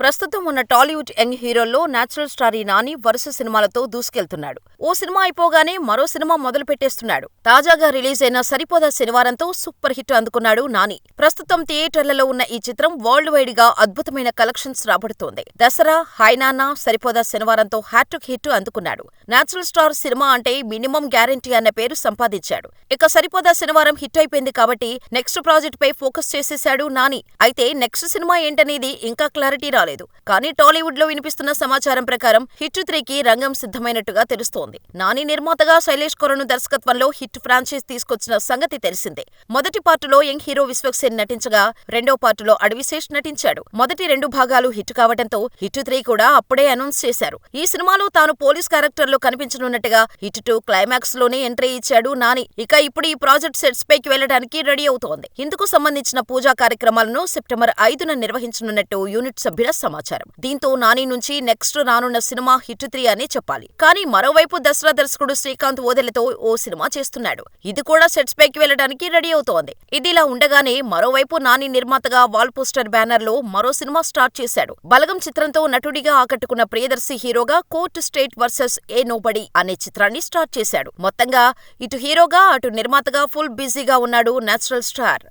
ప్రస్తుతం ఉన్న Tollywood young హీరోల్లో నేచురల్ స్టార్ నాని వరుస సినిమాలతో దూసుకెళ్తున్నాడు. ఓ సినిమా అయిపోగానే మరో సినిమా మొదలు పెట్టేస్తున్నాడు. తాజాగా రిలీజ్ అయిన సరిపోదా శనివారంతో సూపర్ హిట్ అందుకున్నాడు నాని. ప్రస్తుతం థియేటర్లలో ఉన్న ఈ చిత్రం వరల్డ్ వైడ్ గా అద్భుతమైన కలెక్షన్స్ రాబడుతోంది. దసరా, హాయ్ నాన్న, సరిపోదా శనివారంతో హ్యాట్రిక్ హిట్ అందుకున్నాడు. నేచురల్ స్టార్ సినిమా అంటే మినిమం గ్యారెంటీ అన్న పేరు సంపాదించాడు. ఇక సరిపోదా శనివారం హిట్ అయిపోయింది కాబట్టి నెక్స్ట్ ప్రాజెక్ట్ పై ఫోకస్ చేసేశాడు నాని. అయితే నెక్స్ట్ సినిమా ఏంటనేది ఇంకా క్లారిటీ రాలేదు. కానీ టాలీవుడ్ లో వినిపిస్తున్న సమాచారం ప్రకారం హిట్ 3కి రంగం సిద్ధమైనట్టుగా తెలుస్తోంది. నాని నిర్మాతగా శైలేష్ కొరను దర్శకత్వంలో హిట్ ఫ్రాంచైజ్ తీసుకొచ్చిన సంగతి తెలిసిందే. మొదటి పార్టులో యంగ్ హీరో విశ్వక్సేన్ నటించగా రెండో పార్టులో అడవిశేష్ నటించాడు. మొదటి 2 భాగాలు హిట్ కావడంతో హిట్ 3 కూడా అప్పుడే అనౌన్స్ చేశారు. ఈ సినిమాలో తాను పోలీస్ క్యారెక్టర్ లో కనిపించనున్నట్టుగా హిట్ 2 క్లైమాక్స్ లోనే ఎంట్రీ ఇచ్చాడు నాని. ఇక ఇప్పుడు ఈ ప్రాజెక్ట్ సెట్స్ పైకి వెళ్లడానికి రెడీ అవుతోంది. ఇందుకు సంబంధించిన పూజా కార్యక్రమాలను సెప్టెంబర్ 5న నిర్వహించనున్నట్టు యూనిట్ సభ్యుల సమాచారం. దీంతో నాని నుంచి నెక్స్ట్ రానున్న సినిమా హిట్ 3 అని చెప్పాలి. కానీ మరోవైపు దసరా దర్శకుడు శ్రీకాంత్ ఓదెలతో ఓ సినిమా చేస్తున్నాడు. ఇది కూడా సెట్స్ పైకి వెళ్లడానికి రెడీ అవుతోంది. ఇదిలా ఉండగానే మరోవైపు నాని నిర్మాతగా వాల్ పోస్టర్ బ్యానర్ లో మరో సినిమా స్టార్ట్ చేశాడు. బలగం చిత్రంతో నటుడిగా ఆకట్టుకున్న ప్రియదర్శి హీరోగా కోర్ట్ స్టేట్ వర్సెస్ ఏ నోబడీ అనే చిత్రాన్ని స్టార్ట్ చేశాడు. మొత్తంగా ఇటు హీరోగా అటు నిర్మాతగా ఫుల్ బిజీగా ఉన్నాడు నేచురల్ స్టార్.